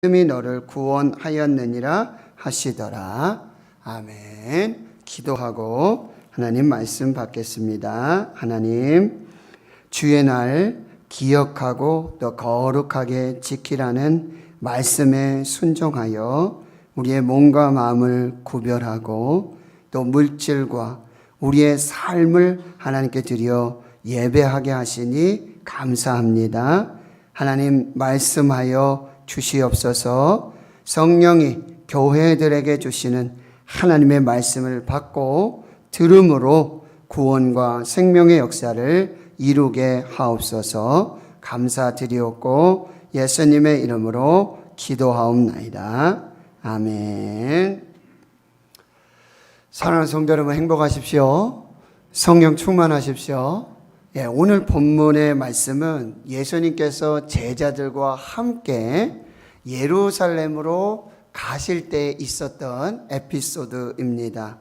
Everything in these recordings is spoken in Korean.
믿음이 너를 구원하였느니라 하시더라. 아멘. 기도하고 하나님 말씀 받겠습니다. 하나님, 주의 날 기억하고 또 거룩하게 지키라는 말씀에 순종하여 우리의 몸과 마음을 구별하고 또 물질과 우리의 삶을 하나님께 드려 예배하게 하시니 감사합니다. 하나님, 말씀하여 주시옵소서. 성령이 교회들에게 주시는 하나님의 말씀을 받고 들음으로 구원과 생명의 역사를 이루게 하옵소서. 감사드리옵고 예수님의 이름으로 기도하옵나이다. 아멘. 사랑하는 성도 여러분, 행복하십시오. 성령 충만하십시오. 오늘 본문의 말씀은 예수님께서 제자들과 함께 예루살렘으로 가실 때 있었던 에피소드입니다.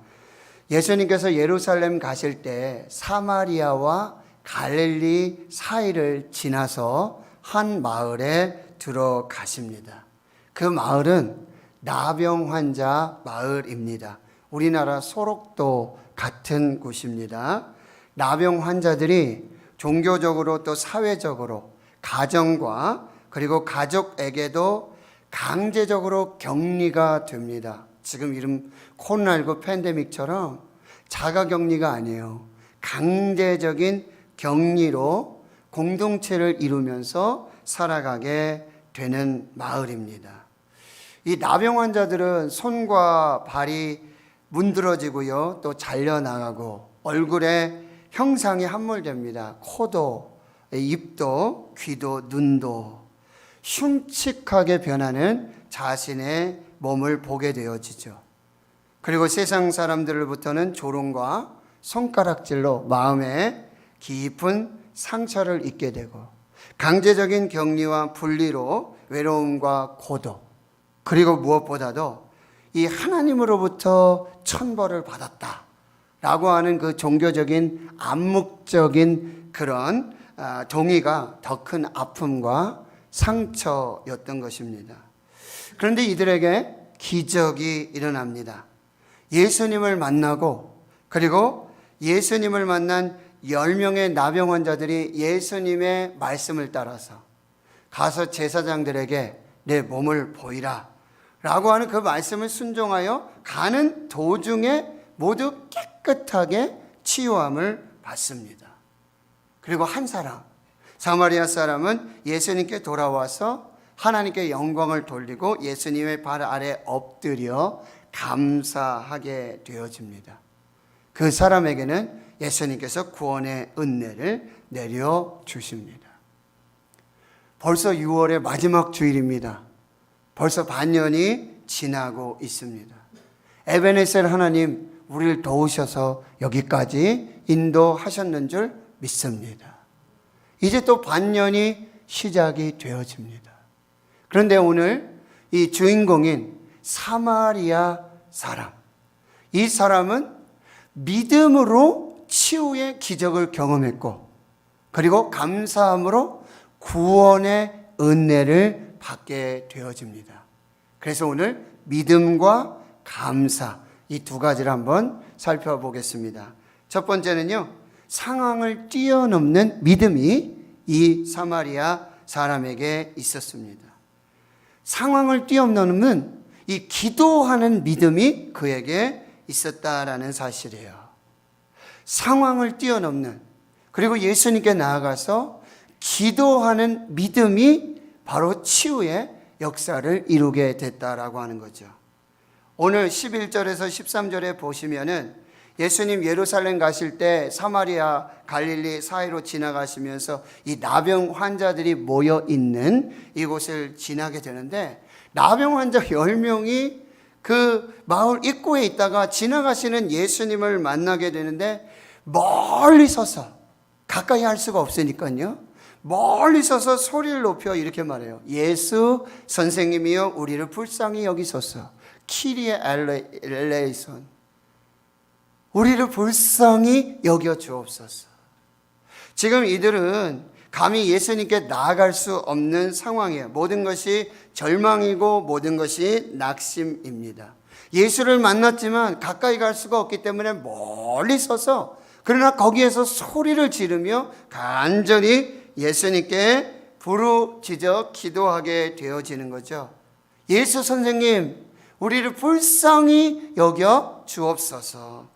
예수님께서 예루살렘 가실 때 사마리아와 갈릴리 사이를 지나서 한 마을에 들어가십니다. 그 마을은 나병 환자 마을입니다. 우리나라 소록도 같은 곳입니다. 나병 환자들이 종교적으로 또 사회적으로 가정과 그리고 가족에게도 강제적으로 격리가 됩니다. 지금 이름 코로나19 팬데믹처럼 자가격리가 아니에요. 강제적인 격리로 공동체를 이루면서 살아가게 되는 마을입니다. 이 나병 환자들은 손과 발이 문드러지고요, 또 잘려나가고 얼굴에 형상이 함몰됩니다. 코도, 입도, 귀도, 눈도 흉측하게 변하는 자신의 몸을 보게 되어지죠. 그리고 세상 사람들로부터는 조롱과 손가락질로 마음에 깊은 상처를 입게 되고 강제적인 격리와 분리로 외로움과 고독, 그리고 무엇보다도 이 하나님으로부터 천벌을 받았다 라고 하는 그 종교적인 암묵적인 그런 동의가 더 큰 아픔과 상처였던 것입니다. 그런데 이들에게 기적이 일어납니다. 예수님을 만나고 그리고 예수님을 만난 10명의 나병 환자들이 예수님의 말씀을 따라서 가서 제사장들에게 내 몸을 보이라 라고 하는 그 말씀을 순종하여 가는 도중에 모두 깨끗하게 치유함을 받습니다. 그리고 한 사람, 사마리아 사람은 예수님께 돌아와서 하나님께 영광을 돌리고 예수님의 발 아래 엎드려 감사하게 되어집니다. 그 사람에게는 예수님께서 구원의 은혜를 내려주십니다. 벌써 6월의 마지막 주일입니다. 벌써 반년이 지나고 있습니다. 에베네셀 하나님, 우리를 도우셔서 여기까지 인도하셨는 줄 믿습니다. 이제 또 반년이 시작이 되어집니다. 그런데 오늘 이 주인공인 사마리아 사람, 이 사람은 믿음으로 치유의 기적을 경험했고 그리고 감사함으로 구원의 은혜를 받게 되어집니다. 그래서 오늘 믿음과 감사, 이 두 가지를 한번 살펴보겠습니다. 첫 번째는요, 상황을 뛰어넘는 믿음이 이 사마리아 사람에게 있었습니다. 상황을 뛰어넘는 이 기도하는 믿음이 그에게 있었다라는 사실이에요. 상황을 뛰어넘는, 그리고 예수님께 나아가서 기도하는 믿음이 바로 치유의 역사를 이루게 됐다라고 하는 거죠. 오늘 11절에서 13절에 보시면은 예수님 예루살렘 가실 때 사마리아 갈릴리 사이로 지나가시면서 이 나병 환자들이 모여 있는 이곳을 지나게 되는데, 나병 환자 10명이 그 마을 입구에 있다가 지나가시는 예수님을 만나게 되는데, 멀리 서서, 가까이 할 수가 없으니까요, 멀리 서서 소리를 높여 이렇게 말해요. 예수 선생님이여 우리를 불쌍히 여기소서. 키리에 엘레이손, 우리를 불쌍히 여겨 주옵소서. 지금 이들은 감히 예수님께 나아갈 수 없는 상황이에요. 모든 것이 절망이고 모든 것이 낙심입니다. 예수를 만났지만 가까이 갈 수가 없기 때문에 멀리 서서, 그러나 거기에서 소리를 지르며 간절히 예수님께 부르짖어 기도하게 되어지는 거죠. 예수 선생님, 우리를 불쌍히 여겨 주옵소서.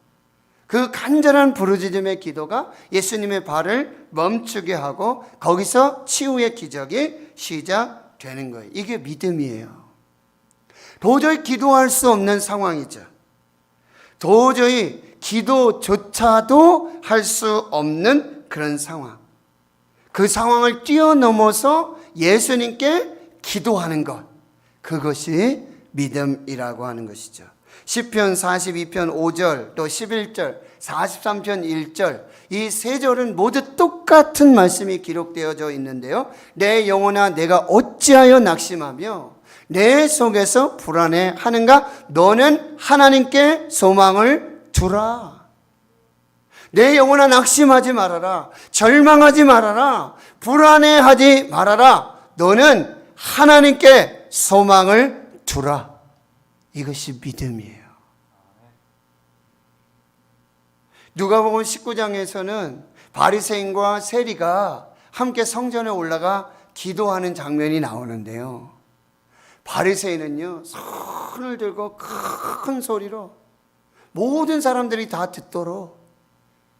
그 간절한 부르짖음의 기도가 예수님의 발을 멈추게 하고 거기서 치유의 기적이 시작되는 거예요. 이게 믿음이에요. 도저히 기도할 수 없는 상황이죠. 도저히 기도조차도 할 수 없는 그런 상황. 그 상황을 뛰어넘어서 예수님께 기도하는 것, 그것이 믿음이라고 하는 것이죠. 시편 42편 5절 또 11절 43편 1절 이 세 절은 모두 똑같은 말씀이 기록되어져 있는데요. 내 영혼아 내가 어찌하여 낙심하며 내 속에서 불안해하는가? 너는 하나님께 소망을 두라. 내 영혼아 낙심하지 말아라. 절망하지 말아라. 불안해하지 말아라. 너는 하나님께 소망을 두라. 이것이 믿음이에요. 누가복음 19장에서는 바리새인과 세리가 함께 성전에 올라가 기도하는 장면이 나오는데요. 바리새인은요, 손을 들고 큰 소리로 모든 사람들이 다 듣도록,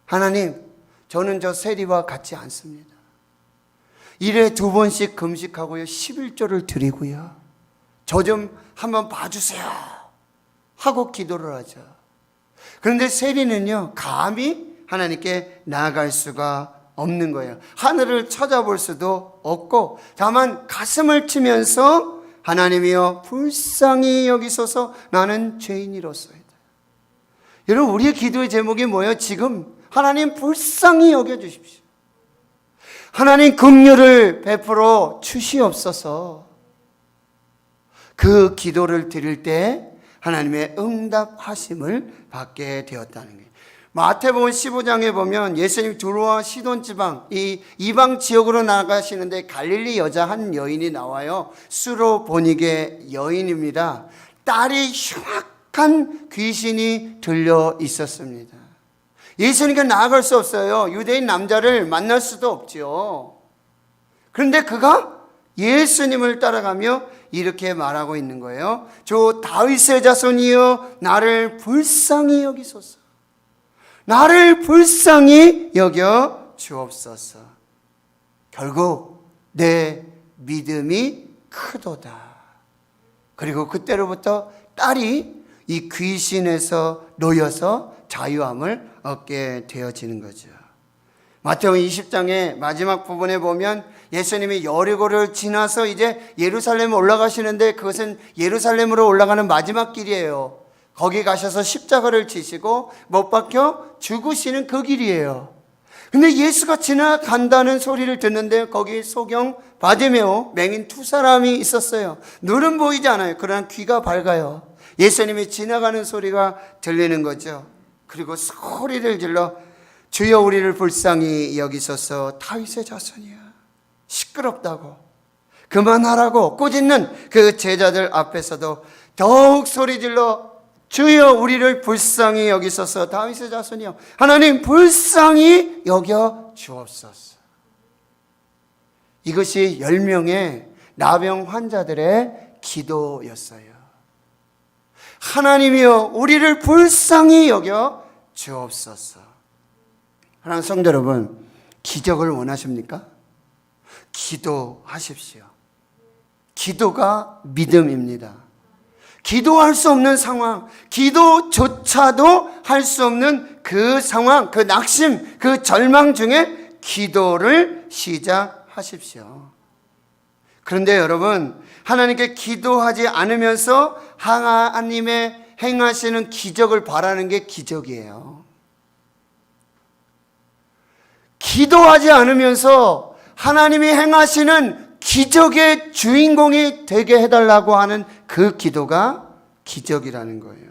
하나님, 저는 저 세리와 같지 않습니다. 일에 2번씩 금식하고요, 11조를 드리고요, 저 좀 한번 봐주세요 하고 기도를 하죠. 그런데 세리는요, 감히 하나님께 나아갈 수가 없는 거예요. 하늘을 찾아볼 수도 없고, 다만 가슴을 치면서 하나님이여 불쌍히 여기소서, 나는 죄인이로소이다. 여러분, 우리의 기도의 제목이 뭐예요? 지금 하나님 불쌍히 여겨주십시오. 하나님 긍휼을 베풀어 주시옵소서. 그 기도를 드릴 때 하나님의 응답하심을 받게 되었다는 거예요. 마태복음 15장에 보면 예수님 두로와 시돈 지방, 이 이방 지역으로 나가시는데 갈릴리 여자 한 여인이 나와요. 수로보니게 여인입니다. 딸이 흉악한 귀신이 들려 있었습니다. 예수님께 나아갈 수 없어요. 유대인 남자를 만날 수도 없죠. 그런데 그가 예수님을 따라가며 이렇게 말하고 있는 거예요. 저 다윗의 자손이여 나를 불쌍히 여기소서. 나를 불쌍히 여겨 주옵소서. 결국 내 믿음이 크도다. 그리고 그때로부터 딸이 이 귀신에서 놓여서 자유함을 얻게 되어지는 거죠. 마태복음 20장의 마지막 부분에 보면 예수님이 여리고를 지나서 이제 예루살렘에 올라가시는데, 그것은 예루살렘으로 올라가는 마지막 길이에요. 거기 가셔서 십자가를 지시고 못 박혀 죽으시는 그 길이에요. 근데 예수가 지나간다는 소리를 듣는데 거기 소경 바디메오 맹인 2사람이 있었어요. 눈은 보이지 않아요. 그러나 귀가 밝아요. 예수님이 지나가는 소리가 들리는 거죠. 그리고 소리를 질러 주여 우리를 불쌍히 여기소서, 다윗의 자손이야. 시끄럽다고, 그만하라고 꾸짖는 그 제자들 앞에서도 더욱 소리질러 주여 우리를 불쌍히 여기소서, 다윗의 자손이여, 하나님 불쌍히 여겨 주옵소서. 이것이 10명의 나병 환자들의 기도였어요. 하나님이여 우리를 불쌍히 여겨 주옵소서. 하나님 성도 여러분, 기적을 원하십니까? 기도하십시오. 기도가 믿음입니다. 기도할 수 없는 상황, 기도조차도 할 수 없는 그 상황, 그 낙심, 그 절망 중에 기도를 시작하십시오. 그런데 여러분, 하나님께 기도하지 않으면서 하나님의 행하시는 기적을 바라는 게 기적이에요. 기도하지 않으면서 하나님이 행하시는 기적의 주인공이 되게 해달라고 하는 그 기도가 기적이라는 거예요.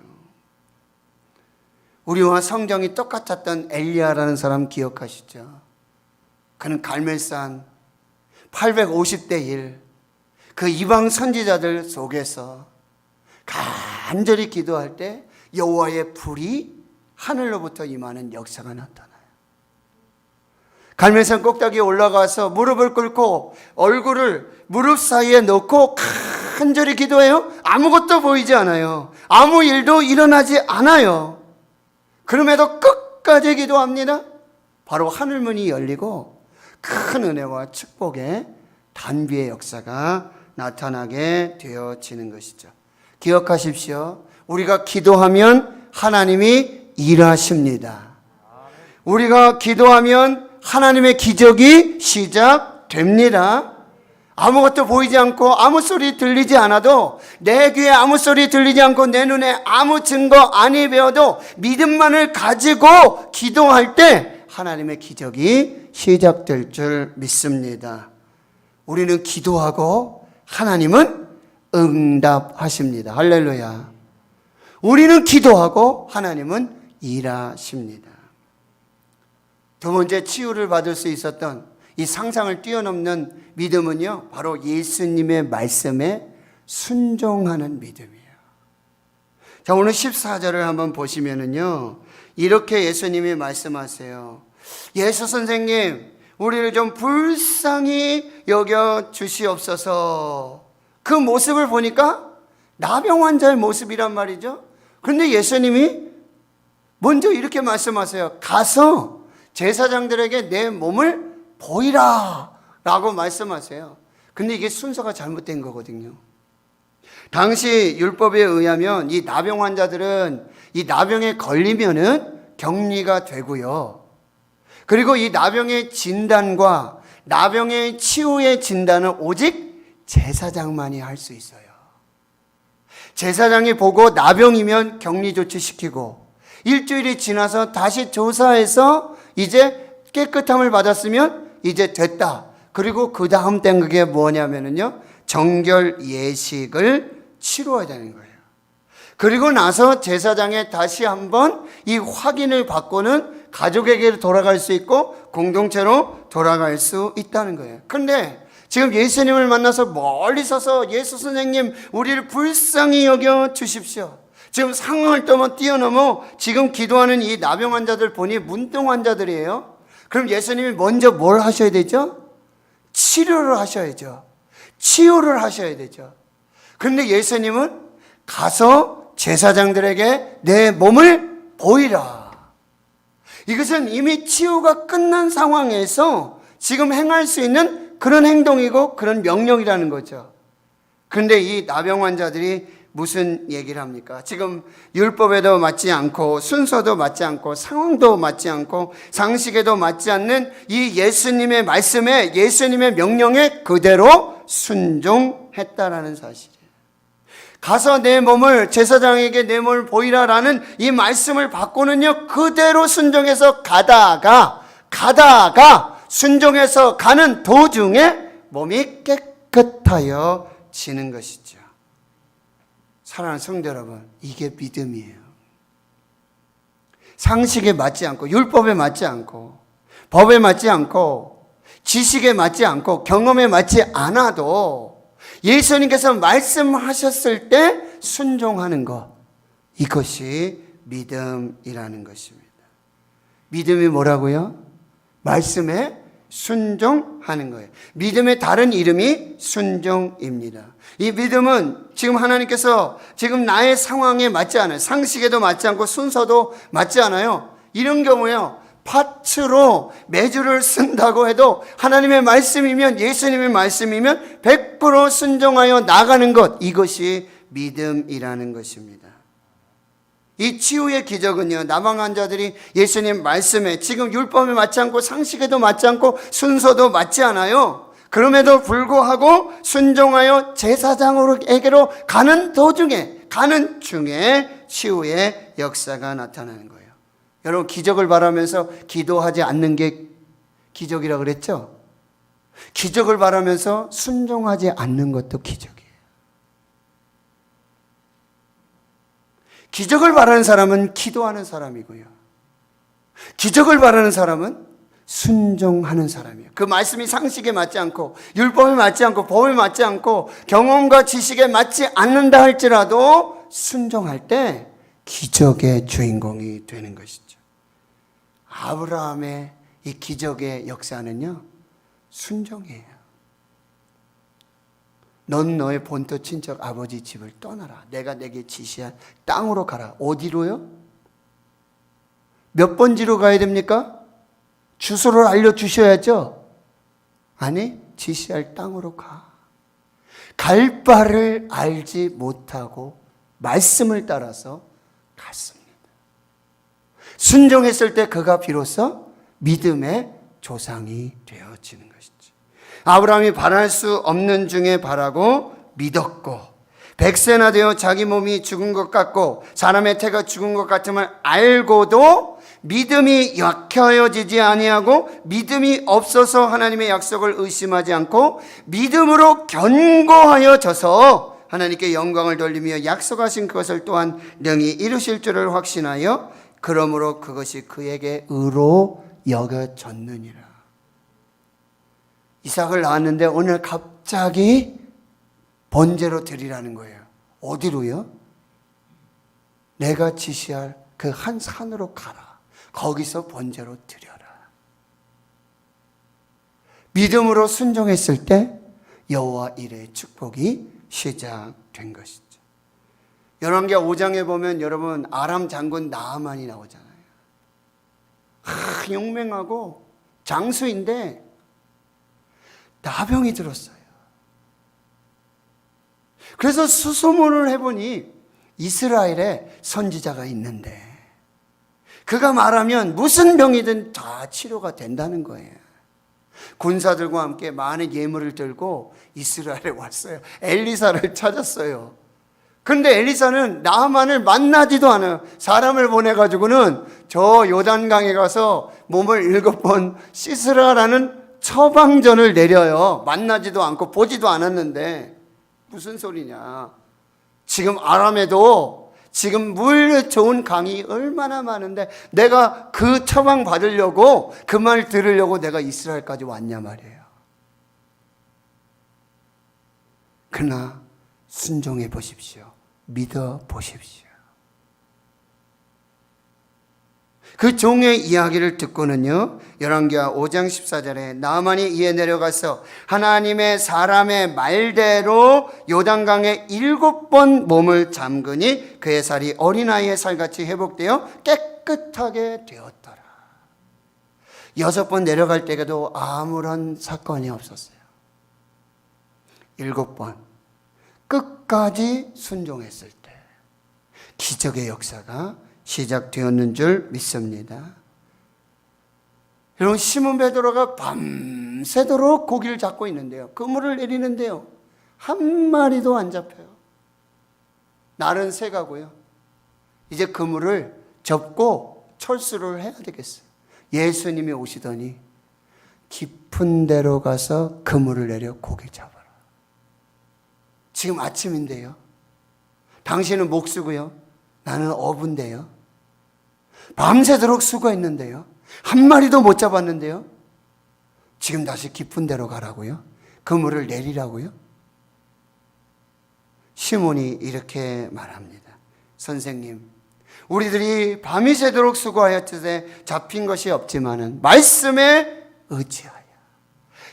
우리와 성경이 똑같았던 엘리야라는 사람 기억하시죠? 그는 갈멜산 850대 1, 그 이방 선지자들 속에서 간절히 기도할 때 여호와의 불이 하늘로부터 임하는 역사가 나타나요. 갈멜산 꼭대기에 올라가서 무릎을 꿇고 얼굴을 무릎 사이에 넣고 간절히 기도해요. 아무것도 보이지 않아요. 아무 일도 일어나지 않아요. 그럼에도 끝까지 기도합니다. 바로 하늘문이 열리고 큰 은혜와 축복의 단비의 역사가 나타나게 되어지는 것이죠. 기억하십시오. 우리가 기도하면 하나님이 일하십니다. 우리가 기도하면 하나님의 기적이 시작됩니다. 아무것도 보이지 않고 아무 소리 들리지 않아도, 내 귀에 아무 소리 들리지 않고 내 눈에 아무 증거 아니 배워도 믿음만을 가지고 기도할 때 하나님의 기적이 시작될 줄 믿습니다. 우리는 기도하고 하나님은 응답하십니다. 할렐루야. 우리는 기도하고 하나님은 일하십니다. 두 번째, 치유를 받을 수 있었던 이 상상을 뛰어넘는 믿음은요, 바로 예수님의 말씀에 순종하는 믿음이에요. 자, 오늘 14절을 한번 보시면은요, 이렇게 예수님이 말씀하세요. 예수 선생님, 우리를 좀 불쌍히 여겨 주시옵소서. 그 모습을 보니까 나병 환자의 모습이란 말이죠. 그런데 예수님이 먼저 이렇게 말씀하세요. 가서 제사장들에게 내 몸을 보이라 라고 말씀하세요. 근데 이게 순서가 잘못된 거거든요. 당시 율법에 의하면 이 나병 환자들은 이 나병에 걸리면은 격리가 되고요. 그리고 이 나병의 진단과 나병의 치유의 진단은 오직 제사장만이 할 수 있어요. 제사장이 보고 나병이면 격리 조치시키고, 일주일이 지나서 다시 조사해서 이제 깨끗함을 받았으면 이제 됐다. 그리고 그 다음 땐 그게 뭐냐면요, 정결 예식을 치러야 되는 거예요. 그리고 나서 제사장에 다시 한번 이 확인을 받고는 가족에게 돌아갈 수 있고 공동체로 돌아갈 수 있다는 거예요. 그런데 지금 예수님을 만나서 멀리 서서 예수 선생님, 우리를 불쌍히 여겨 주십시오. 지금 상황을 뛰어넘어 지금 기도하는 이 나병 환자들 보니 문둥 환자들이에요. 그럼 예수님이 먼저 뭘 하셔야 되죠? 치료를 하셔야죠. 치유를 하셔야 되죠. 그런데 예수님은 가서 제사장들에게 내 몸을 보이라. 이것은 이미 치유가 끝난 상황에서 지금 행할 수 있는 그런 행동이고 그런 명령이라는 거죠. 그런데 이 나병 환자들이 무슨 얘기를 합니까? 지금 율법에도 맞지 않고 순서도 맞지 않고 상황도 맞지 않고 상식에도 맞지 않는 이 예수님의 말씀에, 예수님의 명령에 그대로 순종했다라는 사실이에요. 가서 내 몸을, 제사장에게 내 몸을 보이라라는 이 말씀을 받고는요, 그대로 순종해서 가다가 순종해서 가는 도중에 몸이 깨끗하여 지는 것이죠. 사랑하는 성도 여러분, 이게 믿음이에요. 상식에 맞지 않고, 율법에 맞지 않고, 법에 맞지 않고, 지식에 맞지 않고, 경험에 맞지 않아도 예수님께서 말씀하셨을 때 순종하는 것, 이것이 믿음이라는 것입니다. 믿음이 뭐라고요? 말씀에 순종하는 거예요. 믿음의 다른 이름이 순종입니다. 이 믿음은 지금 하나님께서 지금 나의 상황에 맞지 않아요. 상식에도 맞지 않고 순서도 맞지 않아요. 이런 경우에요, 파츠로 매주를 쓴다고 해도 하나님의 말씀이면, 예수님의 말씀이면 100% 순종하여 나가는 것, 이것이 믿음이라는 것입니다. 이 치유의 기적은요, 나병 환자들이 예수님 말씀에 지금 율법에 맞지 않고 상식에도 맞지 않고 순서도 맞지 않아요. 그럼에도 불구하고 순종하여 제사장에게로 가는 중에 치유의 역사가 나타나는 거예요. 여러분, 기적을 바라면서 기도하지 않는 게 기적이라고 그랬죠? 기적을 바라면서 순종하지 않는 것도 기적이에요. 기적을 바라는 사람은 기도하는 사람이고요. 기적을 바라는 사람은 순종하는 사람이에요. 그 말씀이 상식에 맞지 않고 율법에 맞지 않고 법에 맞지 않고 경험과 지식에 맞지 않는다 할지라도 순종할 때 기적의 주인공이 되는 것이죠. 아브라함의 이 기적의 역사는요, 순종이에요. 넌 너의 본토 친척 아버지 집을 떠나라. 내가 내게 지시한 땅으로 가라. 어디로요? 몇 번지로 가야 됩니까? 주소를 알려주셔야죠. 아니, 지시할 땅으로 가. 갈 바를 알지 못하고 말씀을 따라서 갔습니다. 순종했을 때 그가 비로소 믿음의 조상이 되어지는 것이죠. 아브라함이 바랄 수 없는 중에 바라고 믿었고, 100세나 되어 자기 몸이 죽은 것 같고 사람의 태가 죽은 것 같음을 알고도 믿음이 약해지지 아니하고 믿음이 없어서 하나님의 약속을 의심하지 않고 믿음으로 견고하여져서 하나님께 영광을 돌리며 약속하신 그것을 또한 능히 이루실 줄을 확신하여 그러므로 그것이 그에게 의로 여겨졌느니라. 이삭을 낳았는데 오늘 갑자기 번제로 드리라는 거예요. 어디로요? 내가 지시할 그 한 산으로 가라. 거기서 번제로 드려라. 믿음으로 순종했을 때 여호와 이레의 축복이 시작된 것이죠. 열왕기하 5장에 보면 여러분 아람 장군 나아만이 나오잖아요. 용맹하고 장수인데 나병이 들었어요. 그래서 수소문을 해보니 이스라엘에 선지자가 있는데 그가 말하면 무슨 병이든 다 치료가 된다는 거예요. 군사들과 함께 많은 예물을 들고 이스라엘에 왔어요. 엘리사를 찾았어요. 그런데 엘리사는 나아만을 만나지도 않아요. 사람을 보내가지고는 저 요단강에 가서 몸을 7번 씻으라라는 처방전을 내려요. 만나지도 않고 보지도 않았는데 무슨 소리냐. 지금 아람에도 지금 물 좋은 강이 얼마나 많은데 내가 그 처방 받으려고 그 말 들으려고 내가 이스라엘까지 왔냐 말이에요. 그러나 순종해 보십시오. 믿어 보십시오. 그 종의 이야기를 듣고는요, 열왕기하 5장 14절에 나아만이 이에 내려가서 하나님의 사람의 말대로 요단강에 7번 몸을 잠그니 그의 살이 어린아이의 살같이 회복되어 깨끗하게 되었더라. 6번 내려갈 때에도 아무런 사건이 없었어요. 7번 끝까지 순종했을 때 기적의 역사가 시작되었는 줄 믿습니다. 여러분, 시몬 베드로가 밤새도록 고기를 잡고 있는데요, 그물을 내리는데요, 한 마리도 안 잡혀요. 날은 새가고요. 이제 그물을 접고 철수를 해야 되겠어요. 예수님이 오시더니 깊은 데로 가서 그물을 내려 고기 잡아라. 지금 아침인데요, 당신은 목수고요, 나는 어부인데요, 밤새도록 수고했는데요, 한 마리도 못 잡았는데요, 지금 다시 깊은 데로 가라고요? 그물을 내리라고요? 시몬이 이렇게 말합니다. 선생님, 우리들이 밤이 새도록 수고하였으되 잡힌 것이 없지만은 말씀에 의지하여,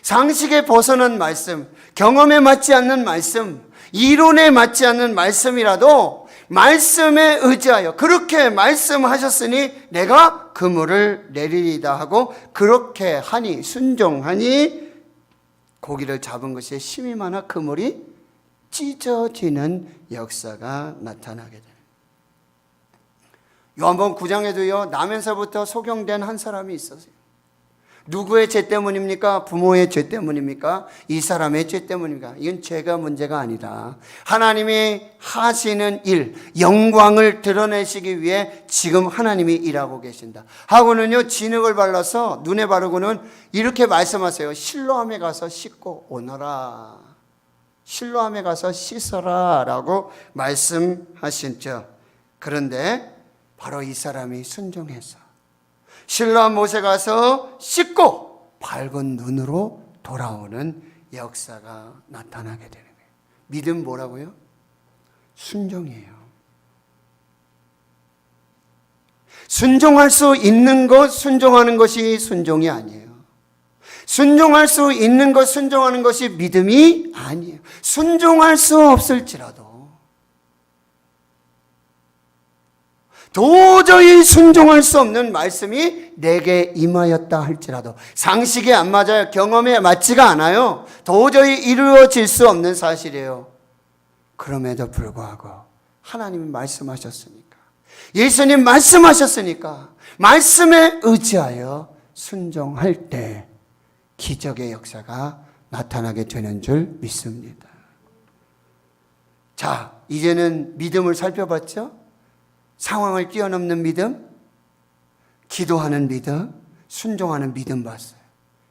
상식에 벗어난 말씀, 경험에 맞지 않는 말씀, 이론에 맞지 않는 말씀이라도 말씀에 의지하여 그렇게 말씀하셨으니 내가 그물을 내리리다 하고 그렇게 하니, 순종하니 고기를 잡은 것에 힘이 많아 그물이 찢어지는 역사가 나타나게 됩니다. 요한복음 9장에도요, 나면서부터 소경된 한 사람이 있었어요. 누구의 죄 때문입니까? 부모의 죄 때문입니까? 이 사람의 죄 때문입니까? 이건 죄가 문제가 아니라 하나님이 하시는 일, 영광을 드러내시기 위해 지금 하나님이 일하고 계신다 하고는요, 진흙을 발라서 눈에 바르고는 이렇게 말씀하세요. 실로암에 가서 씻고 오너라. 실로암에 가서 씻어라 라고 말씀하셨죠. 그런데 바로 이 사람이 순종해서 신라 못에 가서 씻고 밝은 눈으로 돌아오는 역사가 나타나게 되는 거예요. 믿음 뭐라고요? 순종이에요. 순종할 수 있는 것 순종하는 것이 순종이 아니에요. 순종할 수 있는 것 순종하는 것이 믿음이 아니에요. 순종할 수 없을지라도, 도저히 순종할 수 없는 말씀이 내게 임하였다 할지라도, 상식에 안 맞아요. 경험에 맞지가 않아요. 도저히 이루어질 수 없는 사실이에요. 그럼에도 불구하고 하나님이 말씀하셨으니까, 예수님 말씀하셨으니까 말씀에 의지하여 순종할 때 기적의 역사가 나타나게 되는 줄 믿습니다. 자, 이제는 믿음을 살펴봤죠? 상황을 뛰어넘는 믿음, 기도하는 믿음, 순종하는 믿음 봤어요.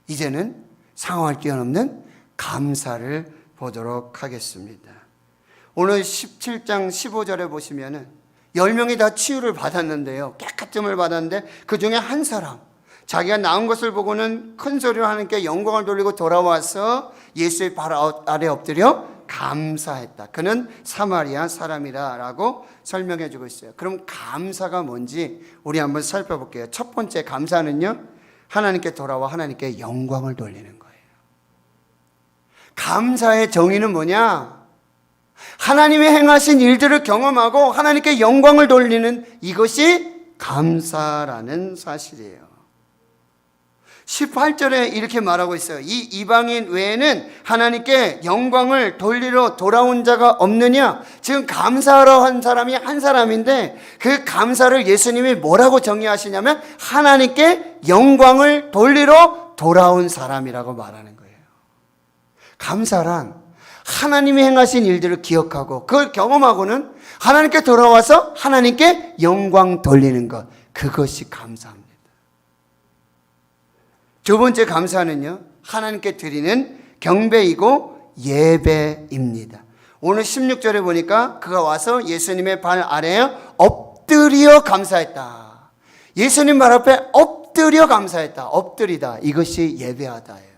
이제는 상황을 뛰어넘는 감사를 보도록 하겠습니다. 오늘 17장 15절에 보시면은 10명이 다 치유를 받았는데요. 깨끗함을 받았는데 그 중에 한 사람, 자기가 나은 것을 보고는 큰 소리로 하나님께 영광을 돌리고 돌아와서 예수의 발 아래 엎드려 감사했다. 그는 사마리아 사람이라고 설명해 주고 있어요. 그럼 감사가 뭔지 우리 한번 살펴볼게요. 첫 번째 감사는요, 하나님께 돌아와 하나님께 영광을 돌리는 거예요. 감사의 정의는 뭐냐? 하나님이 행하신 일들을 경험하고 하나님께 영광을 돌리는 이것이 감사라는 사실이에요. 18절에 이렇게 말하고 있어요. 이 이방인 외에는 하나님께 영광을 돌리러 돌아온 자가 없느냐? 지금 감사하러 한 사람이 한 사람인데 그 감사를 예수님이 뭐라고 정의하시냐면 하나님께 영광을 돌리러 돌아온 사람이라고 말하는 거예요. 감사란 하나님이 행하신 일들을 기억하고 그걸 경험하고는 하나님께 돌아와서 하나님께 영광 돌리는 것, 그것이 감사합니다. 두 번째 감사는요, 하나님께 드리는 경배이고 예배입니다. 오늘 16절에 보니까 그가 와서 예수님의 발 아래에 엎드려 감사했다. 예수님 발 앞에 엎드려 감사했다. 엎드리다, 이것이 예배하다예요.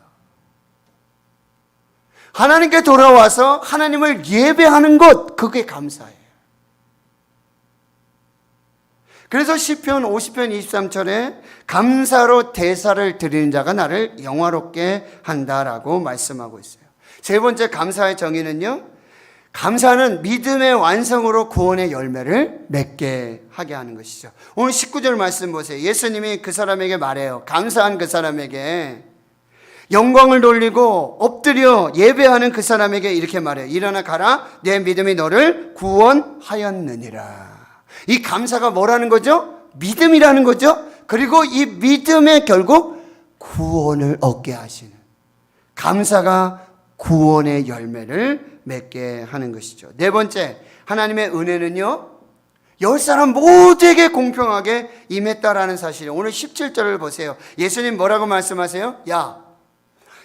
하나님께 돌아와서 하나님을 예배하는 것, 그게 감사예요. 그래서 시편 50편 23절에 감사로 대사를 드리는 자가 나를 영화롭게 한다라고 말씀하고 있어요. 세 번째 감사의 정의는요, 감사는 믿음의 완성으로 구원의 열매를 맺게 하게 하는 것이죠. 오늘 19절 말씀 보세요. 예수님이 그 사람에게 말해요. 감사한 그 사람에게 영광을 돌리고 엎드려 예배하는 그 사람에게 이렇게 말해요. 일어나 가라, 내 믿음이 너를 구원하였느니라. 이 감사가 뭐라는 거죠? 믿음이라는 거죠. 그리고 이 믿음에 결국 구원을 얻게 하시는, 감사가 구원의 열매를 맺게 하는 것이죠. 네 번째, 하나님의 은혜는요, 10사람 모두에게 공평하게 임했다라는 사실이에요. 오늘 17절을 보세요. 예수님 뭐라고 말씀하세요? 야,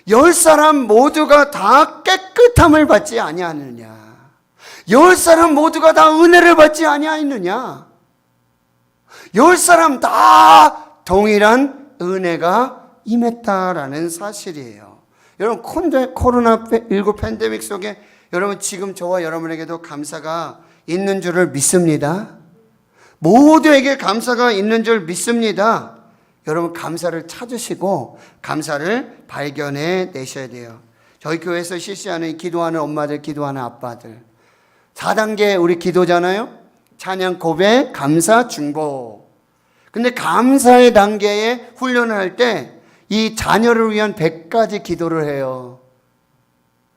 10사람 모두가 다 깨끗함을 받지 아니하느냐? 10사람 모두가 다 은혜를 받지 아니하느냐? 10사람 다 동일한 은혜가 임했다라는 사실이에요. 여러분, 코로나19 팬데믹 속에 여러분 지금 저와 여러분에게도 감사가 있는 줄을 믿습니다. 모두에게 감사가 있는 줄 믿습니다. 여러분, 감사를 찾으시고 감사를 발견해 내셔야 돼요. 저희 교회에서 실시하는 기도하는 엄마들, 기도하는 아빠들, 4단계 우리 기도잖아요. 찬양, 고백, 감사, 중보. 근데 감사의 단계에 훈련을 할 때 이 자녀를 위한 100가지 기도를 해요.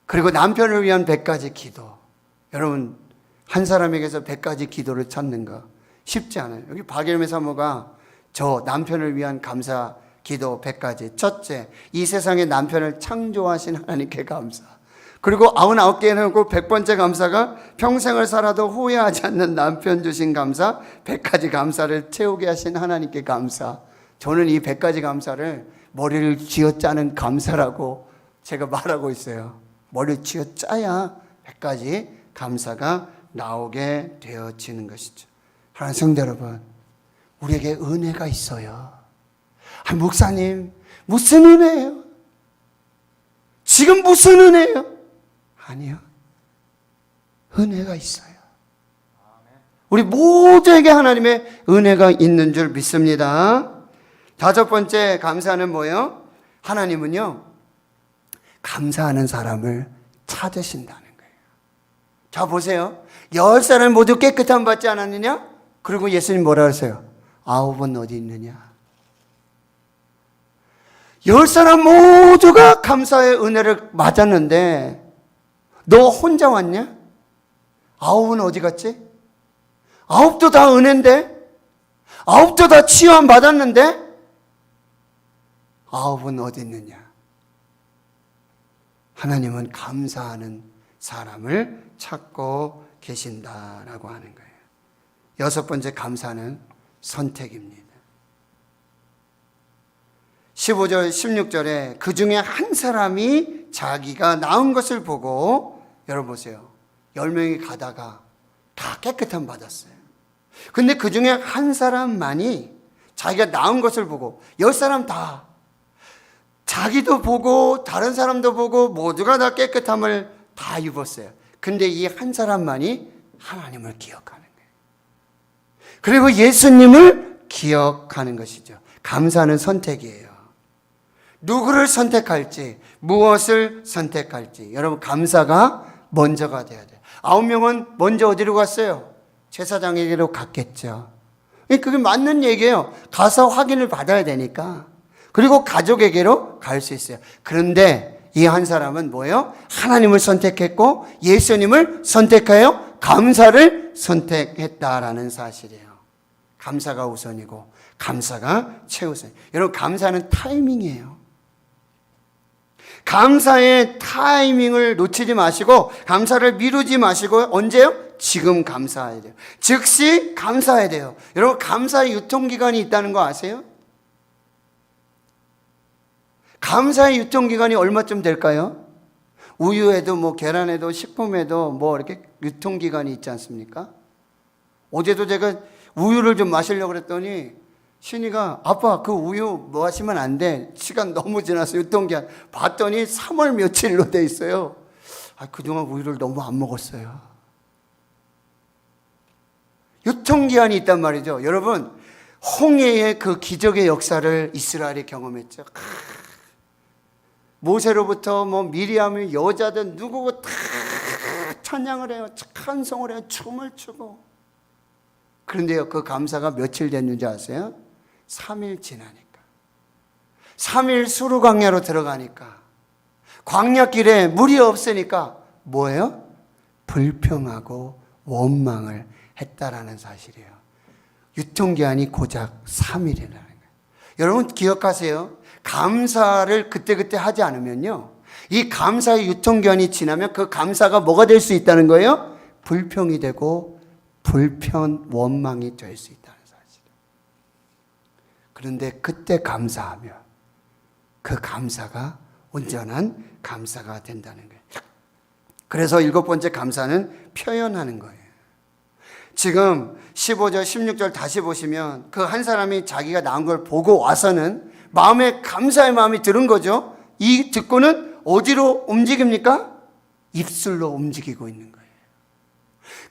그리고 남편을 위한 100가지 기도. 여러분, 한 사람에게서 100가지 기도를 찾는 거 쉽지 않아요. 여기 박예림의 사모가 저 남편을 위한 감사 기도 100가지. 첫째, 이 세상에 남편을 창조하신 하나님께 감사. 그리고 99개 해놓고 100번째 감사가 평생을 살아도 후회하지 않는 남편 주신 감사, 100가지 감사를 채우게 하신 하나님께 감사. 저는 이 100가지 감사를 머리를 쥐어짜는 감사라고 제가 말하고 있어요. 머리를 쥐어짜야 100가지 감사가 나오게 되어지는 것이죠. 하나님 성도 여러분, 우리에게 은혜가 있어요. 목사님, 무슨 은혜예요? 지금 무슨 은혜예요? 아니요. 은혜가 있어요. 우리 모두에게 하나님의 은혜가 있는 줄 믿습니다. 다섯 번째 감사는 뭐예요? 하나님은요, 감사하는 사람을 찾으신다는 거예요. 자, 보세요. 10사람 모두 깨끗함 받지 않았느냐? 그리고 예수님 뭐라 하세요? 9은 어디 있느냐? 10사람 모두가 감사의 은혜를 맞았는데 너 혼자 왔냐? 9은 어디 갔지? 9도 다 은혜인데? 9도 다 치유함 받았는데? 9은 어디 있느냐? 하나님은 감사하는 사람을 찾고 계신다라고 하는 거예요. 여섯 번째 감사는 선택입니다. 15절, 16절에 그 중에 한 사람이 자기가 나은 것을 보고, 여러분 보세요. 10명이 가다가 다 깨끗함 받았어요. 근데 그 중에 한 사람만이 자기가 나은 것을 보고, 10사람 다 자기도 보고 다른 사람도 보고 모두가 다 깨끗함을 다 입었어요. 근데 이 한 사람만이 하나님을 기억하는 거예요. 그리고 예수님을 기억하는 것이죠. 감사는 선택이에요. 누구를 선택할지, 무엇을 선택할지. 여러분, 감사가 먼저가 돼야 돼요. 9명은 먼저 어디로 갔어요? 제사장에게로 갔겠죠. 그게 맞는 얘기예요. 가서 확인을 받아야 되니까. 그리고 가족에게로 갈 수 있어요. 그런데 이 한 사람은 뭐예요? 하나님을 선택했고 예수님을 선택하여 감사를 선택했다라는 사실이에요. 감사가 우선이고 감사가 최우선. 여러분, 감사는 타이밍이에요. 감사의 타이밍을 놓치지 마시고 감사를 미루지 마시고 언제요? 지금 감사해야 돼요. 즉시 감사해야 돼요. 여러분, 감사의 유통기간이 있다는 거 아세요? 감사의 유통기간이 얼마쯤 될까요? 우유에도 뭐 계란에도 식품에도 뭐 이렇게 유통기간이 있지 않습니까? 어제도 제가 우유를 좀 마시려고 그랬더니 신이가 아빠 그 우유 뭐 하시면 안 돼. 시간 너무 지나서 유통기한. 봤더니 3월 며칠로 돼 있어요. 그동안 우유를 너무 안 먹었어요. 유통기한이 있단 말이죠. 여러분, 홍해의 그 기적의 역사를 이스라엘이 경험했죠. 모세로부터 뭐 미리암이 여자든 누구고 다 찬양을 해요. 찬송을 해요. 춤을 추고. 그런데요, 그 감사가 며칠 됐는지 아세요? 3일 지나니까. 3일 수르 광야로 들어가니까. 광야길에 물이 없으니까 뭐예요? 불평하고 원망을 했다라는 사실이에요. 유통기한이 고작 3일이라는 거예요. 여러분 기억하세요. 감사를 그때그때 하지 않으면요, 이 감사의 유통기한이 지나면 그 감사가 뭐가 될 수 있다는 거예요? 불평이 되고 불편, 원망이 될 수 있다는 사실. 그런데 그때 감사하면 그 감사가 온전한 감사가 된다는 거예요. 그래서 일곱 번째 감사는 표현하는 거예요. 지금 15절, 16절 다시 보시면 그 한 사람이 자기가 나은 걸 보고 와서는 마음에 감사의 마음이 들은 거죠. 이 듣고는 어디로 움직입니까? 입술로 움직이고 있는 거예요.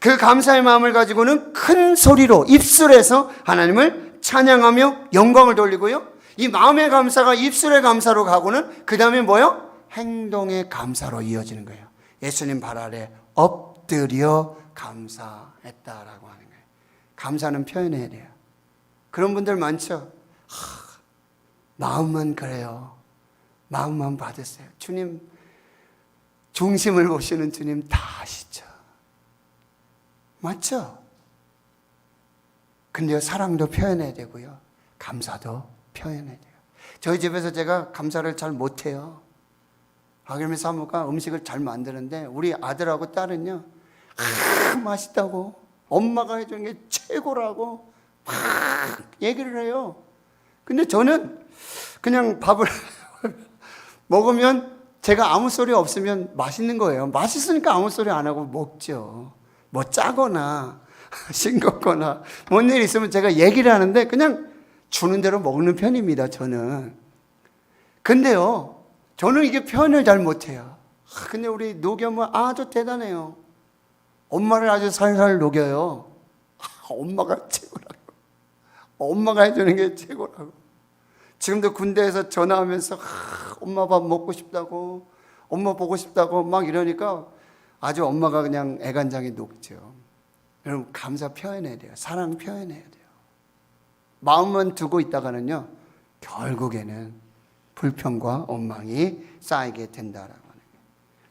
그 감사의 마음을 가지고는 큰 소리로 입술에서 하나님을 찬양하며 영광을 돌리고요. 이 마음의 감사가 입술의 감사로 가고는 그 다음에 뭐요? 행동의 감사로 이어지는 거예요. 예수님 발 아래 엎드려 감사했다라고 하는 거예요. 감사는 표현해야 돼요. 그런 분들 많죠. 마음만 그래요. 마음만 받으세요. 주님, 중심을 보시는 주님 다 아시죠. 맞죠? 근데요, 사랑도 표현해야 되고요, 감사도 표현해야 돼요. 저희 집에서 제가 감사를 잘 못해요. 박일미 사모가 음식을 잘 만드는데 우리 아들하고 딸은요, 맛있다고, 엄마가 해주는 게 최고라고 막 얘기를 해요. 근데 저는 그냥 밥을 먹으면 제가 아무 소리 없으면 맛있는 거예요. 맛있으니까 아무 소리 안 하고 먹죠. 뭐 짜거나 싱겁거나 뭔 일 있으면 제가 얘기를 하는데 그냥 주는 대로 먹는 편입니다, 저는. 근데요, 저는 이게 표현을 잘 못해요. 근데 우리 노겸은 아주 대단해요. 엄마를 아주 살살 녹여요. 엄마가 최고라고. 엄마가 해주는 게 최고라고. 지금도 군대에서 전화하면서 엄마 밥 먹고 싶다고, 엄마 보고 싶다고 막 이러니까 아주 엄마가 그냥 애간장이 녹죠. 여러분, 감사 표현해야 돼요. 사랑 표현해야 돼요. 마음만 두고 있다가는요, 결국에는 불평과 원망이 쌓이게 된다라고 하는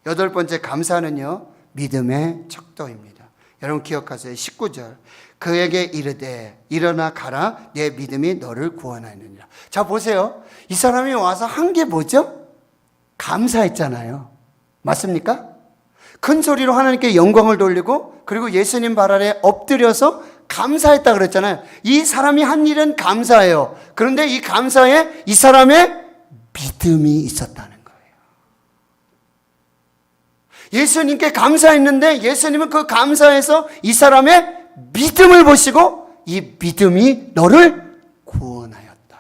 거예요. 8번째, 감사는요, 믿음의 척도입니다. 여러분 기억하세요. 19절. 그에게 이르되 일어나 가라, 내 믿음이 너를 구원하느니라. 자, 보세요. 이 사람이 와서 한 게 뭐죠? 감사했잖아요. 맞습니까? 큰 소리로 하나님께 영광을 돌리고, 그리고 예수님 발 아래 엎드려서 감사했다 그랬잖아요. 이 사람이 한 일은 감사예요. 그런데 이 감사에 이 사람의 믿음이 있었다는 거예요. 예수님께 감사했는데 예수님은 그 감사에서 이 사람의 믿음을 보시고 이 믿음이 너를 구원하였다.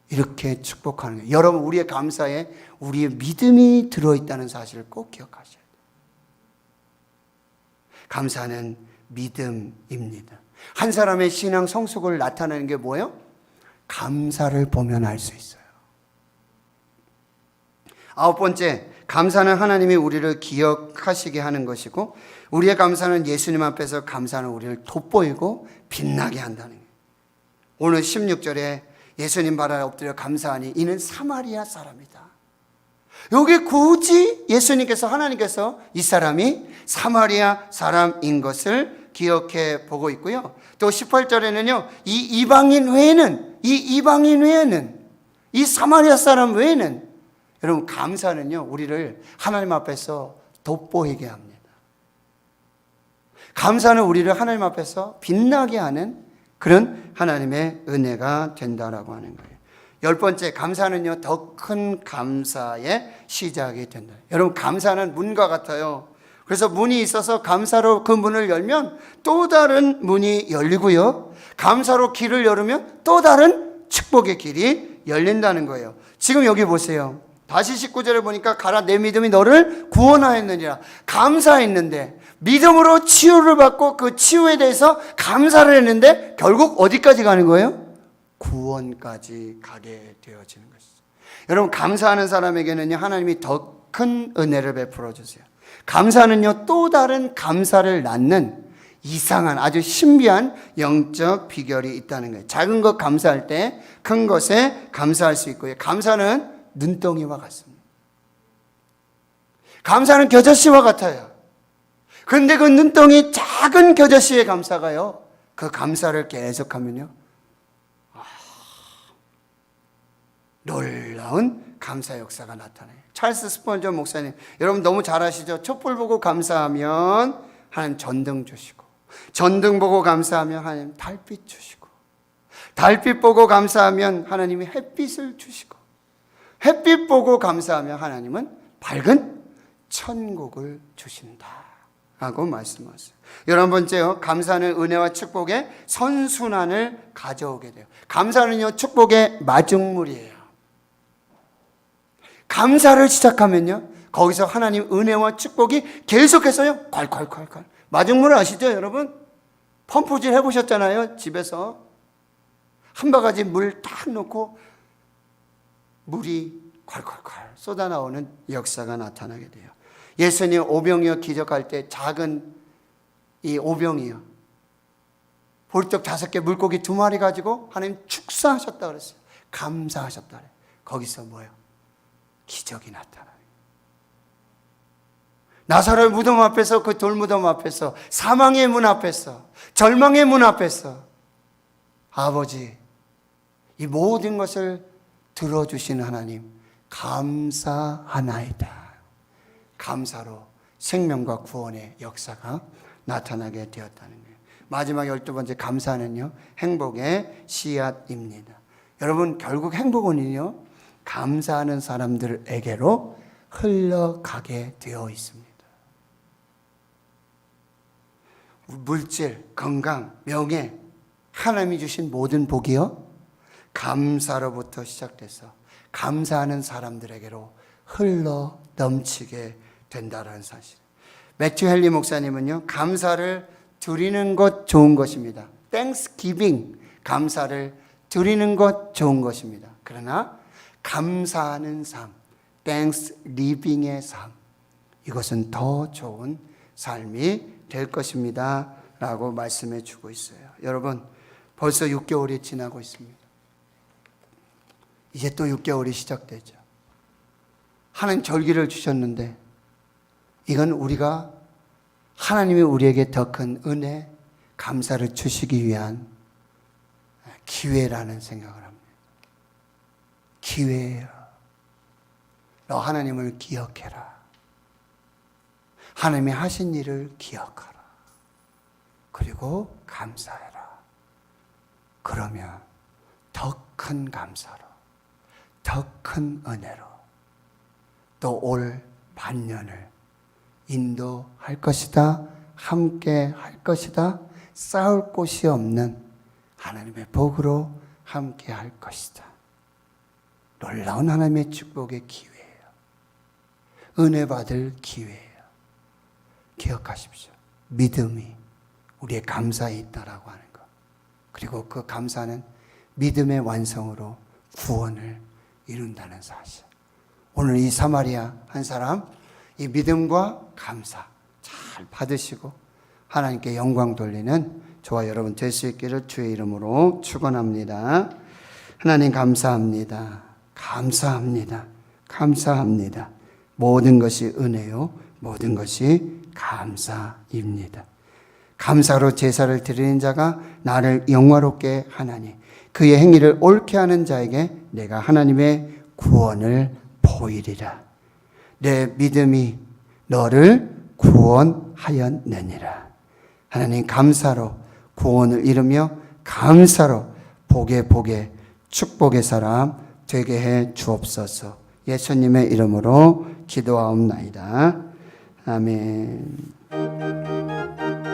이렇게 축복하는 거예요. 여러분, 우리의 감사에 우리의 믿음이 들어있다는 사실을 꼭 기억하셔야 돼요. 감사는 믿음입니다. 한 사람의 신앙 성숙을 나타내는 게 뭐예요? 감사를 보면 알 수 있어요. 9번째, 감사는 하나님이 우리를 기억하시게 하는 것이고, 우리의 감사는 예수님 앞에서 감사는 우리를 돋보이고 빛나게 한다는 거예요. 오늘 16절에 예수님 발 아래 엎드려 감사하니 이는 사마리아 사람이다. 여기 굳이 예수님께서, 하나님께서 이 사람이 사마리아 사람인 것을 기억해 보고 있고요. 또 18절에는요, 이 이방인 외에는, 이 사마리아 사람 외에는, 여러분, 감사는요, 우리를 하나님 앞에서 돋보이게 합니다. 감사는 우리를 하나님 앞에서 빛나게 하는 그런 하나님의 은혜가 된다라고 하는 거예요. 10번째, 감사는요, 더 큰 감사의 시작이 된다. 여러분, 감사는 문과 같아요. 그래서 문이 있어서 감사로 그 문을 열면 또 다른 문이 열리고요, 감사로 길을 열으면 또 다른 축복의 길이 열린다는 거예요. 지금 여기 보세요. 다시 19절에 보니까 가라, 내 믿음이 너를 구원하였느니라. 감사했는데, 믿음으로 치유를 받고 그 치유에 대해서 감사를 했는데 결국 어디까지 가는 거예요? 구원까지 가게 되어지는 것이죠. 여러분, 감사하는 사람에게는요, 하나님이 더 큰 은혜를 베풀어 주세요. 감사는요, 또 다른 감사를 낳는 이상한, 아주 신비한 영적 비결이 있다는 거예요. 작은 것 감사할 때 큰 것에 감사할 수 있고요. 감사는 눈덩이와 같습니다. 감사는 겨자씨와 같아요. 그런데 그 눈덩이 작은 겨자씨의 감사가요, 그 감사를 계속하면요, 놀라운 감사 역사가 나타나요. 찰스 스펀저 목사님, 여러분 너무 잘 아시죠? 촛불 보고 감사하면 하나님 전등 주시고, 전등 보고 감사하면 하나님 달빛 주시고, 달빛 보고 감사하면 하나님이 햇빛을 주시고, 햇빛 보고 감사하면 하나님은 밝은 천국을 주신다 라고 말씀하세요. 11번째요, 감사는 은혜와 축복의 선순환을 가져오게 돼요. 감사는요, 축복의 마중물이에요. 감사를 시작하면요, 거기서 하나님 은혜와 축복이 계속해서요, 콸콸콸콸. 마중물 아시죠, 여러분? 펌프질 해보셨잖아요, 집에서. 한 바가지 물 딱 넣고 물이 콸콸콸 쏟아나오는 역사가 나타나게 돼요. 예수님 오병이어 기적할 때 작은 이 오병이어 볼떡 5개 물고기 2마리 가지고 하나님 축사하셨다 그랬어요. 감사하셨다 그래요. 거기서 뭐예요? 기적이 나타나요. 나사로의 무덤 앞에서, 그 돌무덤 앞에서, 사망의 문 앞에서, 절망의 문 앞에서 아버지, 이 모든 것을 들어주신 하나님 감사하나이다. 감사로 생명과 구원의 역사가 나타나게 되었다는 거예요. 마지막 12번째, 감사는요, 행복의 씨앗입니다. 여러분, 결국 행복은요, 감사하는 사람들에게로 흘러가게 되어 있습니다. 물질, 건강, 명예, 하나님이 주신 모든 복이요 감사로부터 시작돼서 감사하는 사람들에게로 흘러 넘치게 된다라는 사실. 매튜 헨리 목사님은요, 감사를 드리는 것 좋은 것입니다. Thanksgiving, 감사를 드리는 것 좋은 것입니다. 그러나 감사하는 삶, Thanksgiving의 삶, 이것은 더 좋은 삶이 될 것입니다 라고 말씀해 주고 있어요. 여러분, 벌써 6개월이 지나고 있습니다. 이제 또 6개월이 시작되죠. 하나님 절기를 주셨는데 이건 우리가 하나님이 우리에게 더 큰 은혜, 감사를 주시기 위한 기회라는 생각을 합니다. 기회예요. 너 하나님을 기억해라. 하나님이 하신 일을 기억하라. 그리고 감사해라. 그러면 더 큰 감사로, 더 큰 은혜로 또 올 반년을 인도할 것이다. 함께 할 것이다. 싸울 곳이 없는 하나님의 복으로 함께 할 것이다. 놀라운 하나님의 축복의 기회예요. 은혜 받을 기회예요. 기억하십시오. 믿음이 우리의 감사에 있다라고 하는 것. 그리고 그 감사는 믿음의 완성으로 구원을 이룬다는 사실. 오늘 이 사마리아 한 사람, 이 믿음과 감사 잘 받으시고 하나님께 영광 돌리는 저와 여러분 될 수 있기를 주의 이름으로 축원합니다. 하나님 감사합니다. 감사합니다. 감사합니다. 모든 것이 은혜요. 모든 것이 감사입니다. 감사로 제사를 드리는 자가 나를 영화롭게 하나니 그의 행위를 옳게 하는 자에게 내가 하나님의 구원을 보이리라. 내 믿음이 너를 구원하였느니라. 하나님 감사로 구원을 이루며 감사로 복의 축복의 사람 되게 해 주옵소서. 예수님의 이름으로 기도하옵나이다. 아멘.